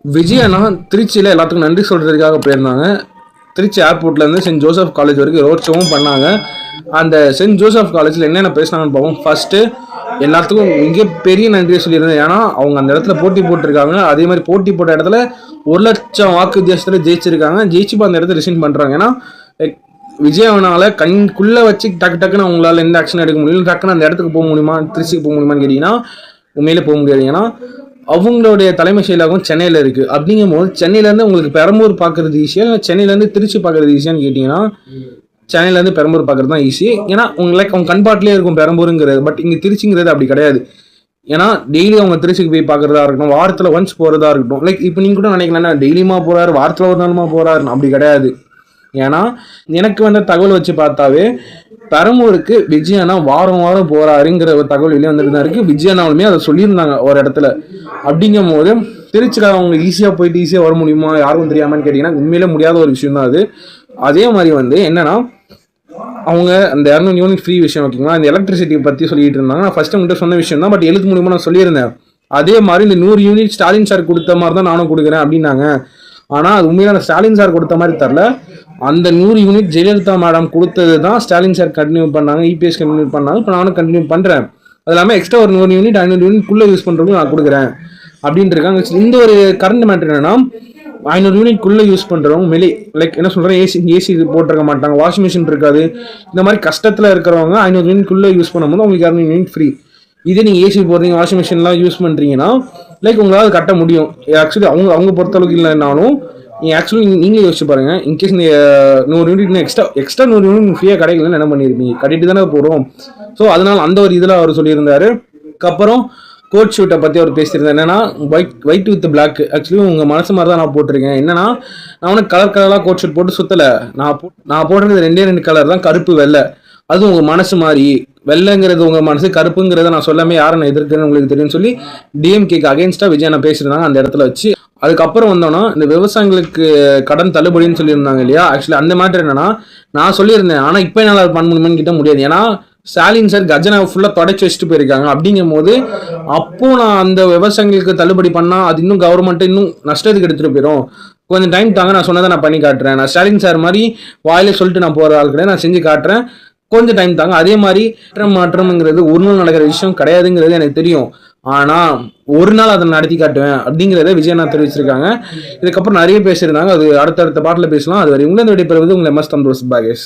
விஜய் அண்ணா திருச்சியில் எல்லாத்துக்கும் நன்றி சொல்கிறதுக்காக போயிருந்தாங்க. திருச்சி ஏர்போர்ட்லேருந்து சென்ட் ஜோசப் காலேஜ் வரைக்கும் ரோட் ஷோவும் பண்ணாங்க. அந்த சென்ட் ஜோசப் காலேஜில் என்னென்ன பேசினாங்கன்னு பார்ப்போம். ஃபஸ்ட்டு எல்லாத்துக்கும் மிகப்பெரிய நன்றியை சொல்லியிருந்தேன். ஏன்னா அவங்க அந்த இடத்துல போட்டி போட்டிருக்காங்க. அதே மாதிரி போட்டி போட்ட இடத்துல 1,00,000 வாக்கு வித்தியாசத்தில் ஜெயிச்சிருக்காங்க. ஜெயிச்சுப்போ அந்த இடத்துல ரிசைன் பண்ணுறாங்க. ஏன்னா விஜய் அவனால் கண்குள்ளே வச்சு டக்குன்னு அவங்களால எந்த ஆக்ஷன் எடுக்க முடியல. டக்குன்னு அந்த இடத்துக்கு போக முடியுமா, திருச்சிக்கு போக முடியுமான்னு கேட்டிங்கன்னா உண்மையிலே போக முடியாது. ஏன்னா அவங்களுடைய தலைமை செயலகம் சென்னையில் இருக்குது. அப்படிங்கும்போது சென்னையிலேருந்து உங்களுக்கு பெரம்பூர் பார்க்குறது ஈஸியாக, இல்லை சென்னையிலேருந்து திருச்சி பார்க்குறது ஈஸியான்னு கேட்டிங்கன்னா சென்னையிலேருந்து பெரம்பூர் பார்க்குறது தான் ஈஸி. ஏன்னா உங்களுக்கு அவங்க கண்பாட்டிலே இருக்கும் பெரம்பூருங்கிறது. பட் இங்கே திருச்சிங்கிறது அப்படி கிடையாது. ஏன்னா டெய்லி அவங்க திருச்சிக்கு போய் பார்க்குறதா இருக்கட்டும், வாரத்தில் ஒன்ஸ் போகிறதா இருக்கட்டும். லைக் இப்போ நீங்கள் கூட நினைக்கலாம் டெய்லியுமா போகிறாரு, வாரத்தில் ஒரு நாளுமா போகிறாருன்னு. அப்படி கிடையாது. ஏன்னா எனக்கு வந்த தகவல் வச்சு பார்த்தாவே பெரம்பூருக்கு விஜய் அண்ணா வாரம் போகிறாருங்கிற ஒரு தகவல் வெளியே வந்துட்டு தான் இருக்குது. விஜய் அண்ணாவுமே அதை சொல்லியிருந்தாங்க ஒரு இடத்துல. அப்படிங்கும் போது திருச்சியில் அவங்க ஈஸியாக போயிட்டு ஈஸியாக வர முடியுமா, யாருக்கும் தெரியாமன்னு கேட்டிங்கன்னா உண்மையிலே முடியாத ஒரு விஷயம் தான் அது. அதே மாதிரி என்னன்னா அவங்க அந்த 200 யூனிட் ஃப்ரீ விஷயம் ஓகேங்களா, இந்த எலக்ட்ரிசிட்டி பற்றி சொல்லிட்டு இருந்தாங்க. நான் ஃபஸ்ட்டு உங்கள்கிட்ட சொன்ன விஷயம் தான். பட் எழுத்து மூலியமாக நான் சொல்லியிருந்தேன். அதே மாதிரி இந்த 100 யூனிட் ஸ்டாலின் சார் கொடுத்த மாதிரி தான் நானும் கொடுக்குறேன் அப்படின்னாங்க. ஆனால் அது உண்மையில ஸ்டாலின் சார் கொடுத்த மாதிரி தரல. அந்த 100 யூனிட் ஜெயலலிதா மேடம் கொடுத்தது தான் ஸ்டாலின் சார் கண்டினியூ பண்ணாங்க, இபிஎஸ் கண்டினியூ பண்ணாங்க. இப்போ நானும் கண்டினியூ பண்ணுறேன். அது இல்லாமல் எக்ஸ்ட்ரா ஒரு 100 யூனிட் 500 யூனிட்குள்ளே யூஸ் பண்ணுறதுக்கு நான் கொடுக்குறேன் அப்படின்ட்டு இருக்காங்க. இந்த ஒரு கரண்ட் மேட்ரு என்னன்னா 500 யூனிட்குள்ளே யூஸ் பண்ணுறவங்க மேலே லைக் என்ன சொல்கிறேன், ஏசி போட்டிருக்க மாட்டாங்க, வாஷிங் மிஷின் இருக்காது. இந்த மாதிரி கஷ்டத்தில் இருக்கிறவங்க 500 யூனிட்குள்ளே யூஸ் பண்ணும்போது அவங்களுக்கு 200 யூனிட் ஃப்ரீ. இதே நீங்கள் ஏசி போடுறீங்க, வாஷிங் மிஷின்லாம் யூஸ் பண்ணுறீங்கன்னா லைக் உங்களால் கட்ட முடியும். ஆக்சுவலி அவங்க பொறுத்தளவுக்கு இல்லைனாலும் ஆக்சுவலி நீங்களே யோசிச்சு பாருங்கள். இன்கேஸ் நீங்கள் 100 யூனிட் எக்ஸ்ட்ரா 100 யூனிட் ஃப்ரீயாக கிடைக்கலன்னு என்ன பண்ணியிருப்பீங்க? கட்டிட்டு தானே போகிறோம். ஸோ அதனால் அந்த ஒரு இதில் அவர் சொல்லியிருந்தார். அதுக்கப்புறம் கோட் ஷூட்டை பற்றி அவர் பேசியிருந்தேன். என்னன்னா ஒயிட் வித் பிளாக். ஆக்சுவலி உங்கள் மனசு மாதிரி தான் நான் போட்டிருக்கேன். என்னன்னா நான் கலராக கோட் ஷூட் போட்டு சுற்றலை. நான் போட்டிருக்கிறது 2 கலர் தான், கருப்பு வெள்ளை. அது உங்கள் மனசு மாதிரி. வெள்ளைங்கிறது உங்கள் மனசு, கருப்புங்கிறத நான் சொல்லாமல் யாரை நான் எதிர்க்கிறேன்னு உங்களுக்கு தெரியும்னு சொல்லி டிஎம்கேக்கு அகேன்ஸ்டாக விஜய் நான் பேசியிருந்தாங்க அந்த இடத்துல வச்சு. அதுக்கப்புறம் வந்தோன்னா இந்த விவசாயிகளுக்கு கடன் தள்ளுபடின்னு சொல்லியிருந்தாங்க இல்லையா. ஆக்சுவலி அந்த மாதிரி என்னன்னா நான் சொல்லியிருந்தேன். ஆனால் இப்போ என்னால் அது பண்ண முடியுமான்னு கிட்ட முடியாது. ஏன்னா ஸ்டாலின் சார் கஜனாவை ஃபுல்லாக தொடச்சி வச்சுட்டு போயிருக்காங்க. அப்படிங்கும் போது அப்போ நான் அந்த விவசாயிகளுக்கு தள்ளுபடி பண்ணால் அது இன்னும் கவர்மெண்ட்டு இன்னும் நஷ்டத்துக்கு எடுத்துகிட்டு போயிடும். கொஞ்சம் டைம் தாங்க, நான் சொன்னதை நான் பண்ணி காட்டுறேன். நான் ஸ்டாலின் சார் மாதிரி வாயிலே சொல்லிட்டு நான் போகிற ஆள் கிடையாது, நான் செஞ்சு காட்டுறேன், கொஞ்சம் டைம் தாங்க. அதே மாதிரி மாற்றம்ங்கிறது ஒரு நாள் நடக்கிற விஷயம் கிடையாதுங்கிறது எனக்கு தெரியும். ஆனால் ஒரு நாள் அதை நடத்தி காட்டுவேன் அப்படிங்கிறத விஜயண்ணா தெரிவிச்சிருக்காங்க. இதுக்கப்புறம் நிறைய பேசியிருந்தாங்க. அது அடுத்தடுத்த பாட்டில் பேசலாம். அது வரை உங்களை விடைபெறுவது உங்கள் MS தந்தோஸ் பாகேஷ்.